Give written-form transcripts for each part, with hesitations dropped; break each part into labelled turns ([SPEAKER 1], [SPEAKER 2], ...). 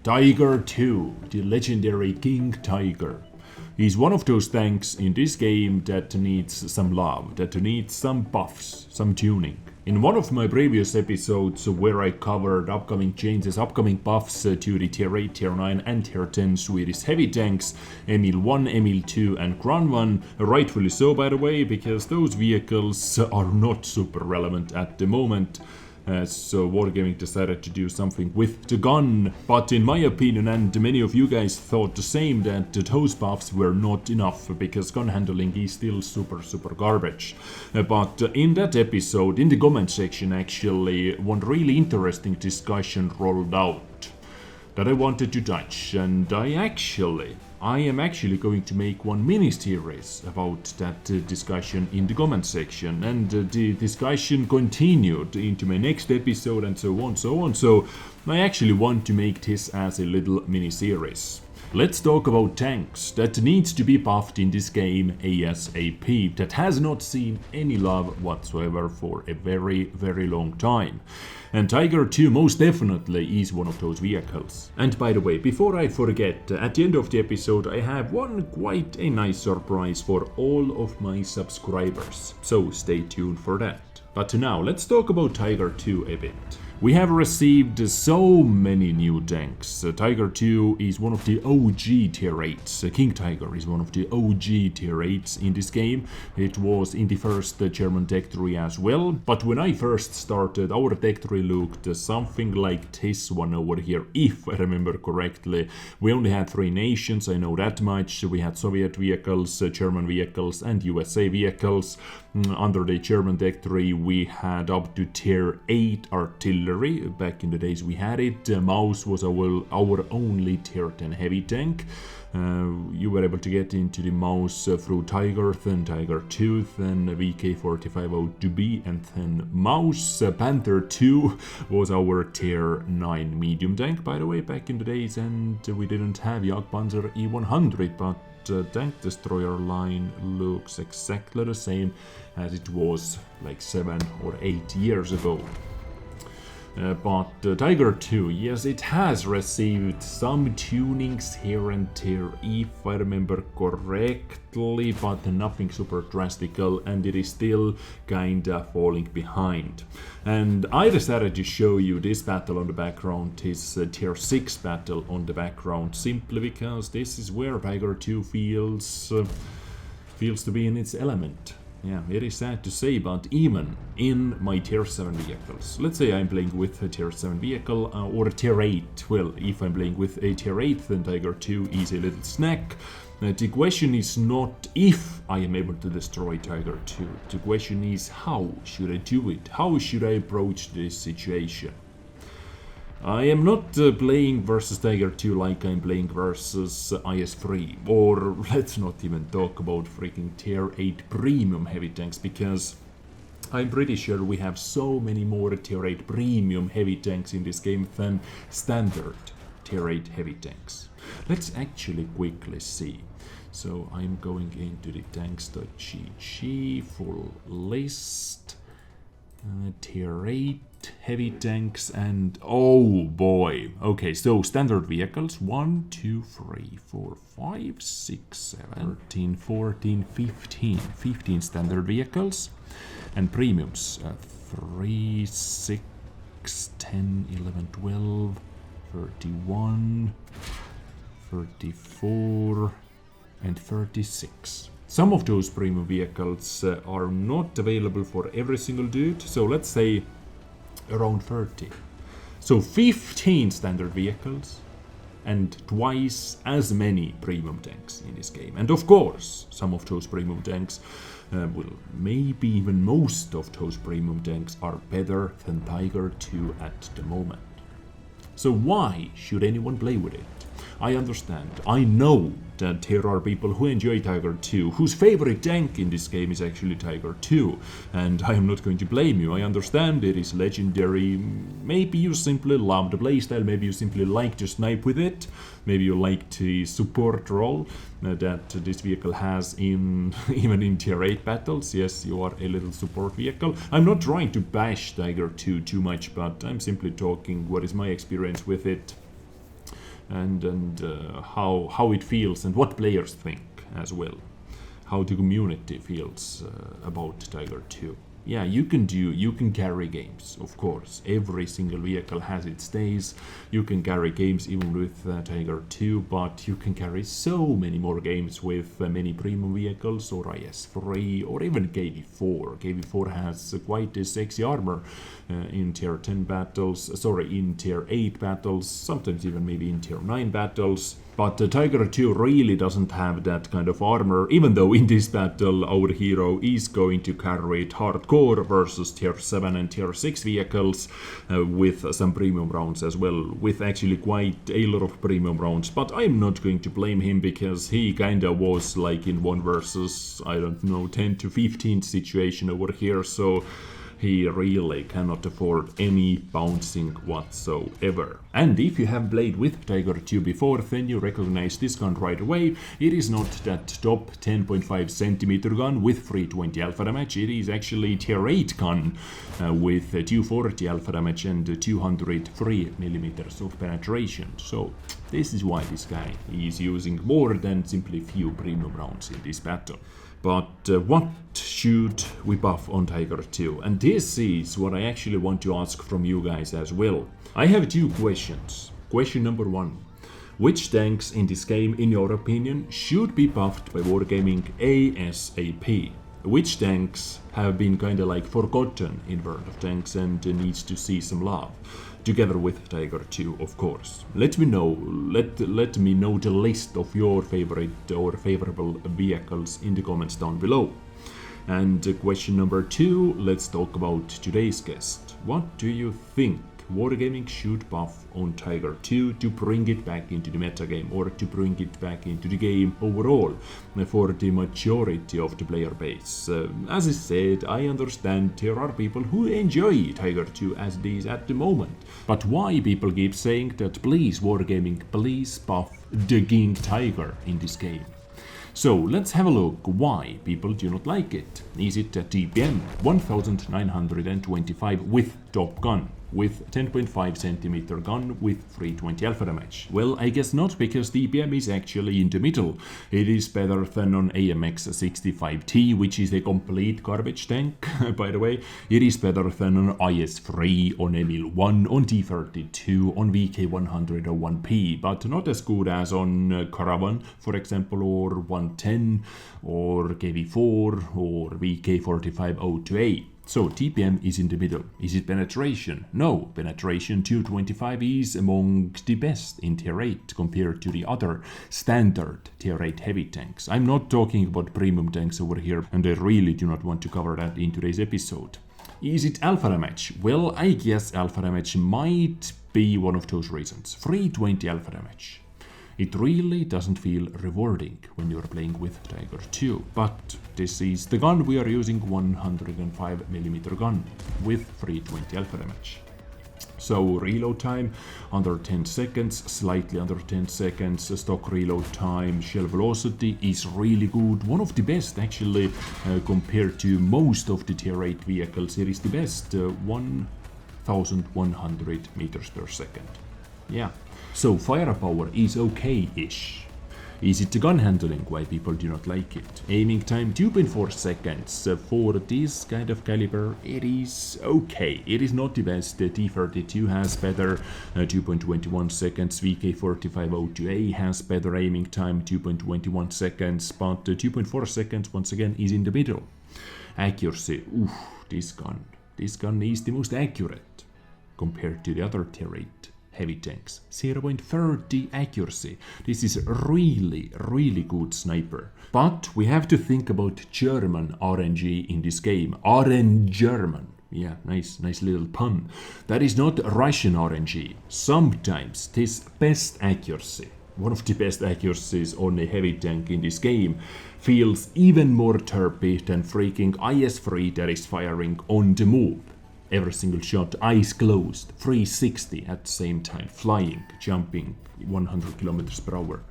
[SPEAKER 1] Tiger 2, the legendary King Tiger. He's one of those tanks in this game that needs some love, that needs some buffs, some tuning. In one of my previous episodes where I covered upcoming changes, upcoming buffs to the tier 8, tier 9 and tier 10 Swedish heavy tanks, Emil 1, Emil 2 and Gran 1, rightfully so by the way, because those vehicles are not super relevant at the moment. So Wargaming decided to do something with the gun, but in my opinion, and many of you guys thought the same, that those buffs were not enough because gun handling is still super garbage. But in that episode, in the comment section actually, one really interesting discussion rolled out that I wanted to touch, and I am actually going to make one mini-series about that discussion in the comment section, and the discussion continued into my next episode and so on, so I actually want to make this as a little mini-series. Let's talk about tanks that needs to be buffed in this game ASAP, that has not seen any love whatsoever for a very long time. And Tiger 2 most definitely is one of those vehicles. And by the way, before I forget, at the end of the episode I have one quite a nice surprise for all of my subscribers, so stay tuned for that. But now let's talk about Tiger 2 a bit. We have received so many new tanks. Tiger 2 is one of the OG tier 8s. King Tiger is one of the OG tier 8s in this game. It was in the first German tech tree as well. But when I first started, our tech tree looked something like this one over here, if I remember correctly. We only had 3 nations, I know that much. We had Soviet vehicles, German vehicles and USA vehicles. Under the German tech tree we had up to tier 8 artillery. Back in the days we had it. Maus was our only tier 10 heavy tank. You were able to get into the Maus through Tiger, then Tiger 2, then VK4502B, and then Maus. Panther 2 was our tier 9 medium tank, by the way, back in the days, and we didn't have Jagdpanzer E100, but tank destroyer line looks exactly the same as it was like 7 or 8 years ago. But Tiger 2, yes, it has received some tunings here and there, if I remember correctly, but nothing super drastical, and it is still kinda falling behind. And I decided to show you this battle on the background, this tier 6 battle on the background, simply because this is where Tiger 2 feels to be in its element. Yeah, it is sad to say, but even in my tier 7 vehicles, let's say I'm playing with a tier 7 vehicle or a tier 8, well, if I'm playing with a tier 8, then Tiger 2 is a little snack. The question is not if I am able to destroy Tiger 2, the question is how should I do it, how should I approach this situation. I am not playing versus Tiger 2 like I'm playing versus IS-3, or let's not even talk about freaking tier 8 premium heavy tanks, because I'm pretty sure we have so many more tier 8 premium heavy tanks in this game than standard tier 8 heavy tanks. Let's actually quickly see. So I'm going into the tanks.gg, full list, tier 8 heavy tanks, and oh boy. Okay, so standard vehicles 1, 2, 3, 4, 5, 6, 7, 13, 14, 15 standard vehicles, and premiums 3, 6, 10, 11, 12, 31, 34 and 36. Some of those premium vehicles are not available for every single dude, so let's say around 30. So 15 standard vehicles and twice as many premium tanks in this game. And of course, some of those premium tanks, well, maybe even most of those premium tanks are better than Tiger 2 at the moment. So why should anyone play with it? I understand. I know that there are people who enjoy Tiger 2, whose favorite tank in this game is actually Tiger 2, and I am not going to blame you. I understand it is legendary. Maybe you simply love the playstyle, maybe you simply like to snipe with it, maybe you like the support role that this vehicle has in even in tier 8 battles. Yes, you are a little support vehicle. I'm not trying to bash Tiger 2 too much, but I'm simply talking what is my experience with it. and how it feels and what players think as well. How the community feels about Tiger 2. Yeah, you can carry games, of course. Every single vehicle has its days. You can carry games even with Tiger 2, but you can carry so many more games with many premium vehicles or IS3 or even KV4. KV4 has quite a sexy armor in tier 10 battles, in tier 8 battles, sometimes even maybe in tier 9 battles. But Tiger 2 really doesn't have that kind of armor, even though in this battle our hero is going to carry it hardcore versus tier 7 and tier 6 vehicles with some premium rounds as well, with actually quite a lot of premium rounds. But I'm not going to blame him because he kinda was like in 1 versus, I don't know, 10 to 15 situation over here, so he really cannot afford any bouncing whatsoever. And if you have played with Tiger 2 before, then you recognize this gun right away. It is not that top 10.5 centimeter gun with 320 alpha damage. It is actually tier 8 gun with 240 alpha damage and 203 millimeters of penetration. So this is why this guy is using more than simply few premium rounds in this battle. But what should we buff on Tiger 2? And this is what I actually want to ask from you guys as well. I have 2 questions. Question number 1. Which tanks in this game, in your opinion, should be buffed by Wargaming ASAP? Which tanks have been kinda like forgotten in World of Tanks and needs to see some love? Together with Tiger 2, of course. Let me know the list of your favorite or favorable vehicles in the comments down below. And question number 2, let's talk about today's guest. What do you think Wargaming should buff on Tiger 2 to bring it back into the metagame or to bring it back into the game overall for the majority of the player base? As I said, I understand there are people who enjoy Tiger 2 as it is at the moment. But why people keep saying that please Wargaming, please buff the King Tiger in this game? So let's have a look why people do not like it. Is it a TPM 1925 with Top Gun? With 10.5 centimeter gun with 320 alpha damage? Well, I guess not, because DPM is actually in the middle. It is better than on AMX 65T, which is a complete garbage tank, by the way. It is better than on IS3, on Emil 1, on T32, on VK101P, but not as good as on Caravan, for example, or 110, or KV4, or VK4502A. So TPM is in the middle. Is it penetration? No, penetration 225 is among the best in tier 8 compared to the other standard tier 8 heavy tanks. I'm not talking about premium tanks over here, and I really do not want to cover that in today's episode. Is it alpha damage? Well, I guess alpha damage might be one of those reasons. 320 alpha damage. It really doesn't feel rewarding when you're playing with Tiger 2, but this is the gun we are using, 105mm gun with 320 alpha damage. So reload time under 10 seconds, slightly under 10 seconds, stock reload time, shell velocity is really good, one of the best actually compared to most of the tier 8 vehicles. It is the best, 1100 meters per second. Yeah. So firepower is okay-ish. Is it the gun handling why people do not like it? Aiming time 2.4 seconds. For this kind of caliber, it is okay. It is not the best. The T32 has better 2.21 seconds. VK4502A has better aiming time 2.21 seconds. But 2.4 seconds once again is in the middle. Accuracy. Oof, this gun is the most accurate compared to the other tier 8 heavy tanks. 0.30 accuracy. This is really good sniper. But we have to think about German RNG in this game. German. Yeah, nice little pun. That is not Russian RNG. Sometimes this best accuracy, one of the best accuracies on a heavy tank in this game, feels even more terpy than freaking IS3 that is firing on the move. Every single shot, eyes closed, 360 at the same time, flying, jumping 100 kilometers per hour.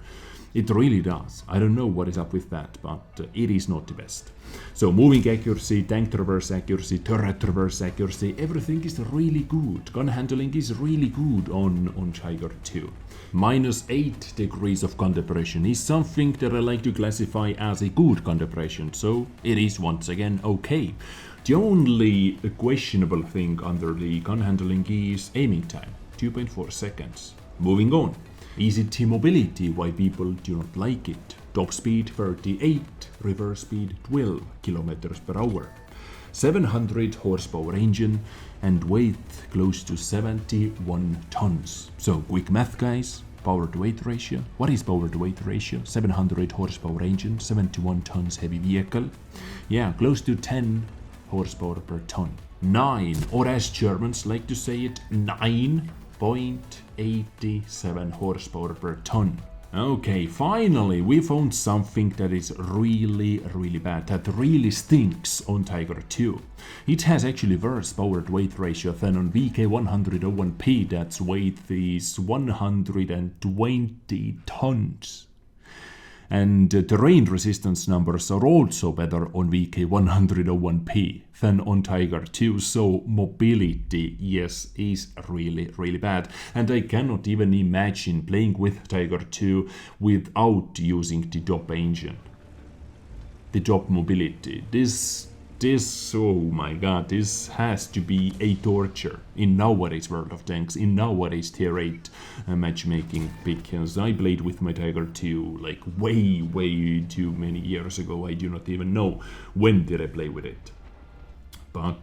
[SPEAKER 1] It really does. I don't know what is up with that, but it is not the best. So moving accuracy, tank traverse accuracy, turret traverse accuracy, everything is really good. Gun handling is really good on Tiger 2. -8 degrees of gun depression is something that I like to classify as a good gun depression, so it is once again okay. The only questionable thing under the gun handling is aiming time, 2.4 seconds. Moving on. Easy mobility, why people do not like it. Top speed 38, reverse speed 12 kilometers per hour. 700 horsepower engine and weight close to 71 tons. So quick math guys, power to weight ratio. What is power to weight ratio? 700 horsepower engine, 71 tons heavy vehicle. Yeah, close to 10 horsepower per ton. 9, or as Germans like to say it, 9.87 horsepower per ton. Okay, finally we found something that is really bad, that really stinks on Tiger 2. It has actually worse power to weight ratio than on VK101P, that's weight is 120 tons. And terrain resistance numbers are also better on VK101P than on Tiger 2, so mobility, yes, is really bad. And I cannot even imagine playing with Tiger 2 without using the top engine. The top mobility. This, oh my god, this has to be a torture in nowadays World of Tanks, in nowadays tier 8 matchmaking, because I played with my Tiger 2 like way too many years ago. I do not even know when did I play with it. But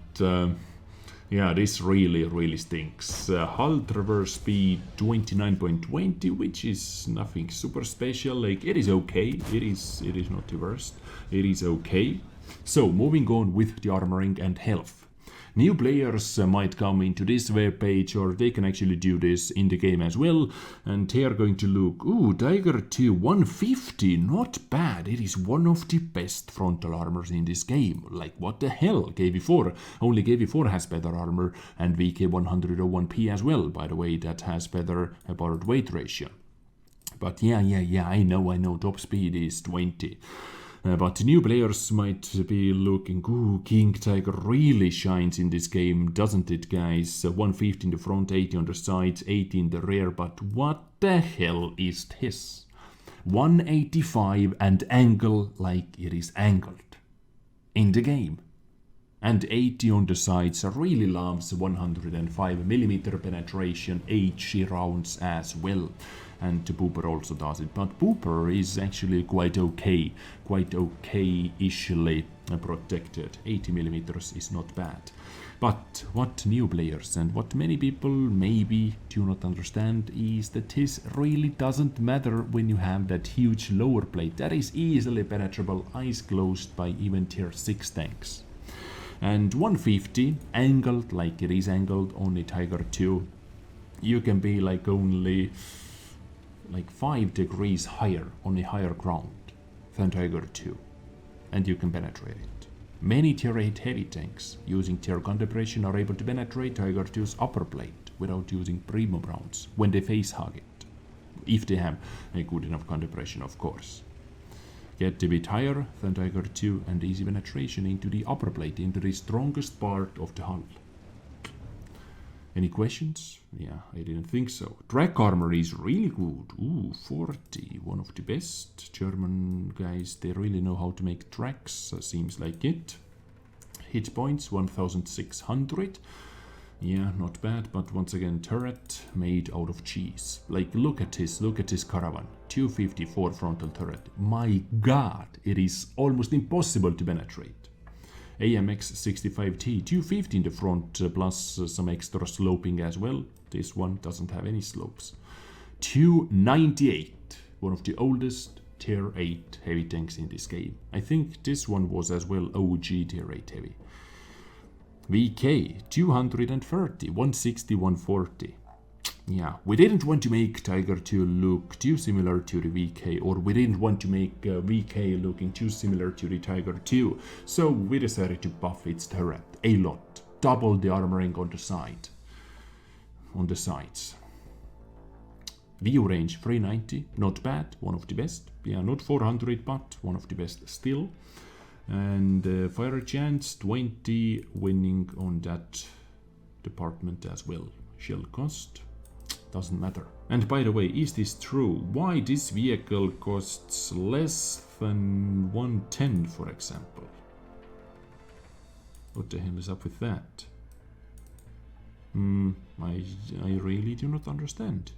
[SPEAKER 1] yeah, this really stinks. Hull traverse speed 29.20, which is nothing super special. Like, it is okay. It is not the worst. It is okay. So, moving on with the armoring and health. New players might come into this webpage, or they can actually do this in the game as well, and they are going to look, ooh, Tiger 2 150, not bad. It is one of the best frontal armors in this game. Like, what the hell, KV4? Only KV4 has better armor, and VK101P as well, by the way, that has better power to weight ratio. But yeah, I know, top speed is 20. But new players might be looking, ooh, King Tiger really shines in this game, doesn't it, guys? 150 in the front, 80 on the sides, 80 in the rear, but what the hell is this? 185 and angle like it is angled in the game. And 80 on the sides, really loves 105mm penetration, HE rounds as well. And the Booper also does it, but Booper is actually quite okay-ishly protected. 80mm is not bad. But what new players and what many people maybe do not understand is that this really doesn't matter when you have that huge lower plate that is easily penetrable, eyes closed by even tier 6 tanks. And 150, angled like it is angled on the Tiger 2, you can be like only like 5 degrees higher on a higher ground than Tiger 2, and you can penetrate it. Many tier 8 heavy tanks using tier gun depression are able to penetrate Tiger 2's upper plate without using primo rounds when they face hug it, if they have a good enough gun depression, of course. Get a bit higher than Tiger 2 and easy penetration into the upper plate, into the strongest part of the hull. Any questions? Yeah, I didn't think so. Track armor is really good. Ooh, 40. One of the best. German guys, they really know how to make tracks. Seems like it. Hit points, 1600. Yeah, not bad, but once again, turret made out of cheese. Like, look at this caravan. 254 frontal turret. My god, it is almost impossible to penetrate. AMX 65T, 250 in the front, plus some extra sloping as well. This one doesn't have any slopes. 298, one of the oldest tier 8 heavy tanks in this game. I think this one was as well OG tier 8 heavy. VK 230, 160, 140. Yeah, we didn't want to make Tiger 2 look too similar to the VK, or we didn't want to make VK looking too similar to the Tiger 2, so we decided to buff its turret a lot, double the armoring on the sides. View range 390, not bad, one of the best. Yeah, not 400, but one of the best still. And fire chance 20, winning on that department as well. Shell cost, doesn't matter. And by the way, is this true? Why this vehicle costs less than 110, for example? What the hell is up with that? I really do not understand.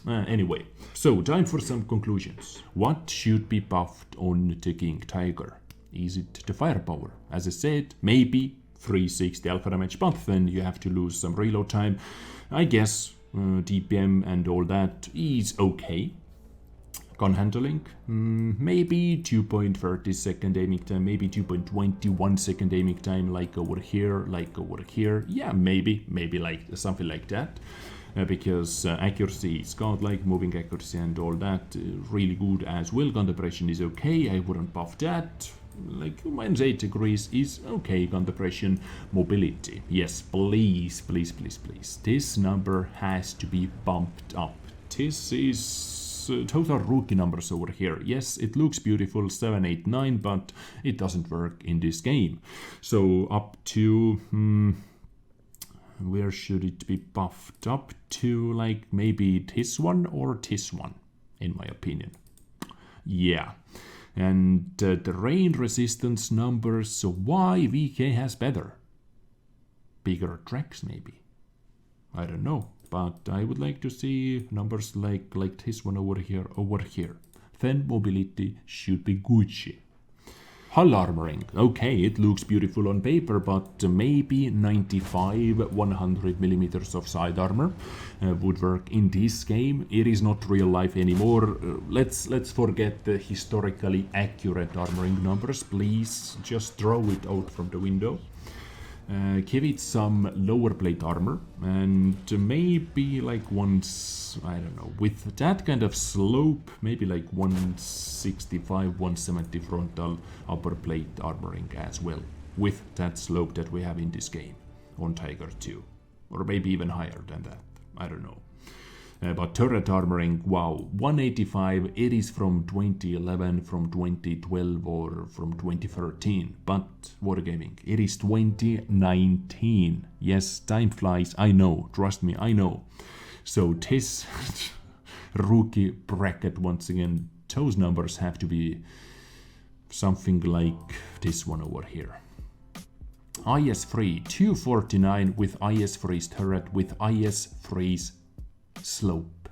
[SPEAKER 1] Anyway, so time for some conclusions. What should be buffed on the King Tiger? Is it the firepower? As I said, maybe 360 alpha damage, but then you have to lose some reload time. I guess DPM and all that is okay. Gun handling, maybe 2.30 second aiming time, maybe 2.21 second aiming time, like over here, like over here. Yeah, maybe like something like that. Because accuracy is godlike, moving accuracy and all that, really good as well. Gun depression is okay, I wouldn't buff that. Like -8 degrees is okay. Gun depression, mobility. Yes, please. This number has to be bumped up. This is total rookie numbers over here. Yes, it looks beautiful, 7, 8, 9, but it doesn't work in this game. So up to, where should it be buffed? Up to like maybe this one or this one, in my opinion. Yeah. And the rain resistance numbers, so why VK has better? Bigger tracks maybe? I don't know. But I would like to see numbers like this one over here. Then mobility should be Gucci. Hull armoring. Okay, it looks beautiful on paper, but maybe 95, 100 millimeters of side armor would work in this game. It is not real life anymore. Let's forget the historically accurate armoring numbers. Please just throw it out from the window. Give it some lower plate armor, and maybe like once, I don't know, with that kind of slope, maybe like 165, 170 frontal upper plate armoring as well, with that slope that we have in this game on Tiger 2, or maybe even higher than that, I don't know. But turret armoring, wow, 185, it is from 2011, from 2012 or from 2013, but Wargaming, it is 2019. Yes, time flies, I know, trust me, I know. So this rookie bracket, once again, those numbers have to be something like this one over here. IS-3, 249 with IS-3's turret, with IS-3's slope.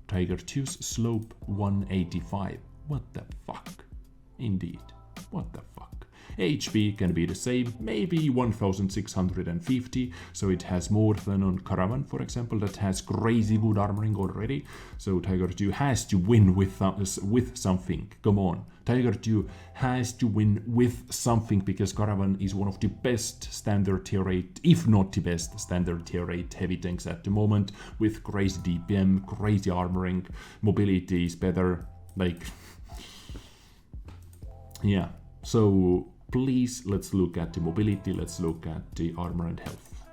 [SPEAKER 1] Tiger 2's slope 185. What the fuck? Indeed. What the fuck? HP can be the same, maybe 1650, so it has more than on Caravan, for example, that has crazy good armoring already. So Tiger 2 has to win with something. Come on. Tiger 2 has to win with something, because Caravan is one of the best standard tier 8, if not the best standard tier 8 heavy tanks at the moment, with crazy DPM, crazy armoring, mobility is better, like, yeah. So please, let's look at the mobility, let's look at the armor and health,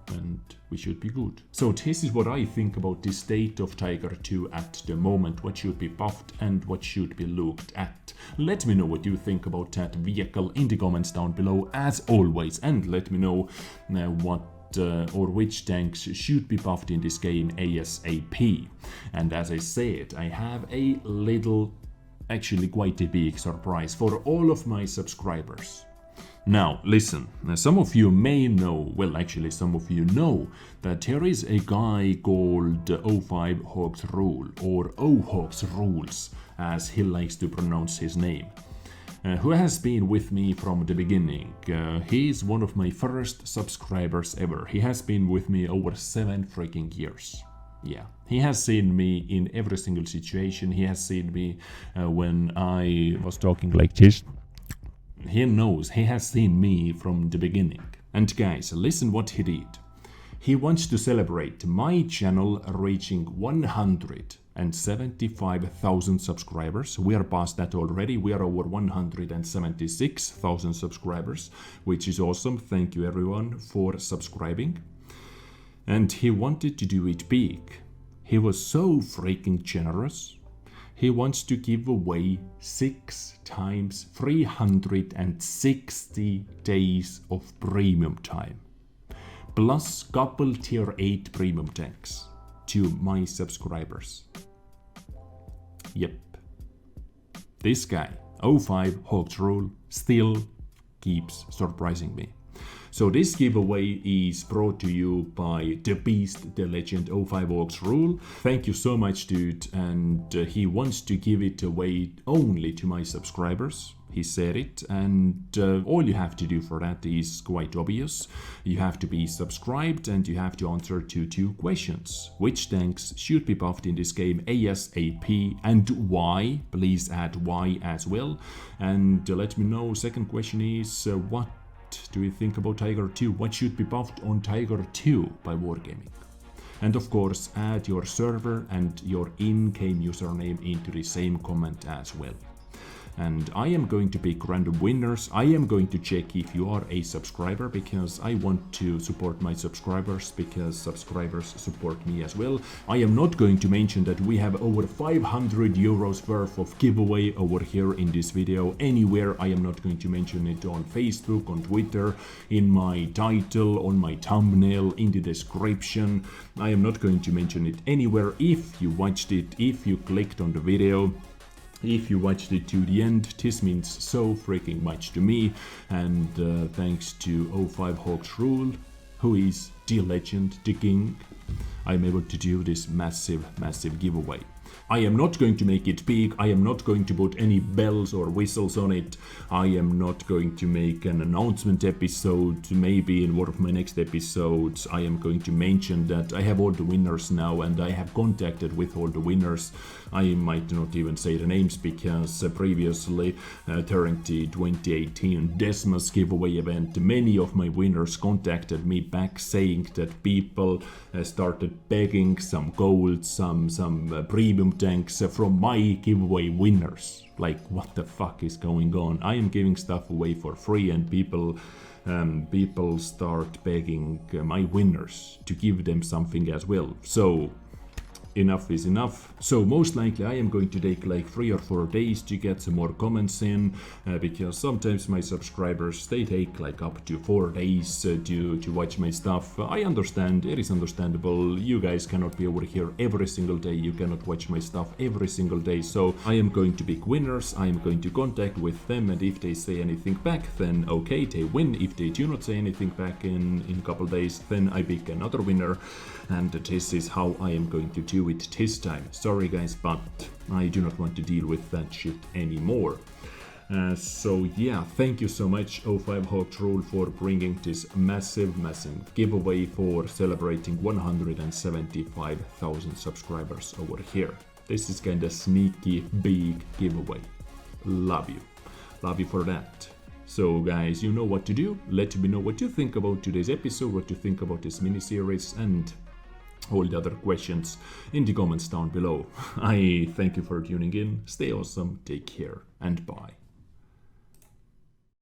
[SPEAKER 1] and we should be good. So this is what I think about the state of Tiger 2 at the moment, what should be buffed and what should be looked at. Let me know what you think about that vehicle in the comments down below, as always, and let me know what or which tanks should be buffed in this game ASAP. And as I said, I have a little, actually quite a big surprise for all of my subscribers. Now, listen, some of you may know, well, actually some of you know, that there is a guy called 05 Hawks Rule, or O-Hawks Rules, as he likes to pronounce his name, who has been with me from the beginning. He is one of my first subscribers ever. He has been with me over 7 freaking years. Yeah, he has seen me in every single situation. He has seen me when I was talking like this. He knows, he has seen me from the beginning. And guys, listen what he did. He wants to celebrate my channel reaching 175,000 subscribers. We are past that already. We are over 176,000 subscribers, which is awesome. Thank you everyone for subscribing. And he wanted to do it big. he was so freaking generous. He wants to give away 6 times 360 days of premium time, plus couple tier 8 premium tanks to my subscribers. Yep. This guy, 05 Hawks Rule, still keeps surprising me. So this giveaway is brought to you by the Beast, the Legend 05 Hawks Rule. Thank you so much, dude. And he wants to give it away only to my subscribers. He said it, and all you have to do for that is quite obvious. You have to be subscribed and you have to answer to 2 questions. Which tanks should be buffed in this game ASAP and why? Please add why as well. And let me know. Second question is what do you think about Tiger 2? What should be buffed on Tiger 2 by Wargaming? And of course, add your server and your in-game username into the same comment as well. And I am going to pick random winners. I am going to check if you are a subscriber, because I want to support my subscribers, because subscribers support me as well. I am not going to mention that we have over 500 euros worth of giveaway over here in this video anywhere. I am not going to mention it on Facebook, on Twitter, in my title, on my thumbnail, in the description. I am not going to mention it anywhere. If you watched it, if you clicked on the video, if you watched it to the end, this means so freaking much to me. And thanks to 05 Hawks Rule, who is the legend, the king, I'm able to do this massive giveaway. I am not going to make it big. I am not going to put any bells or whistles on it. I am not going to make an announcement episode. Maybe in one of my next episodes I am going to mention that I have all the winners now and I have contacted with all the winners. I might not even say the names, because previously during the 2018 Desmas giveaway event, many of my winners contacted me back saying that people started begging some gold, some premium tanks from my giveaway winners. Like, what the fuck is going on? I am giving stuff away for free and people start begging my winners to give them something as well. So enough is enough. So most likely I am going to take like 3 or 4 days to get some more comments in, because sometimes my subscribers, they take like up to 4 days to watch my stuff. I understand, it is understandable. You guys cannot be over here every single day. You cannot watch my stuff every single day. So I am going to pick winners. I am going to contact with them, and if they say anything back, then okay, they win. If they do not say anything back in a couple days, then I pick another winner. And this is how I am going to do it this time. Sorry guys, but I do not want to deal with that shit anymore. So yeah, thank you so much 05 Hawks Rule for bringing this massive giveaway for celebrating 175,000 subscribers over here. This is kinda sneaky big giveaway. Love you for that. So guys, you know what to do. Let me know what you think about today's episode, what you think about this mini-series, and all the other questions in the comments down below. I thank you for tuning in. Stay awesome, take care, and bye.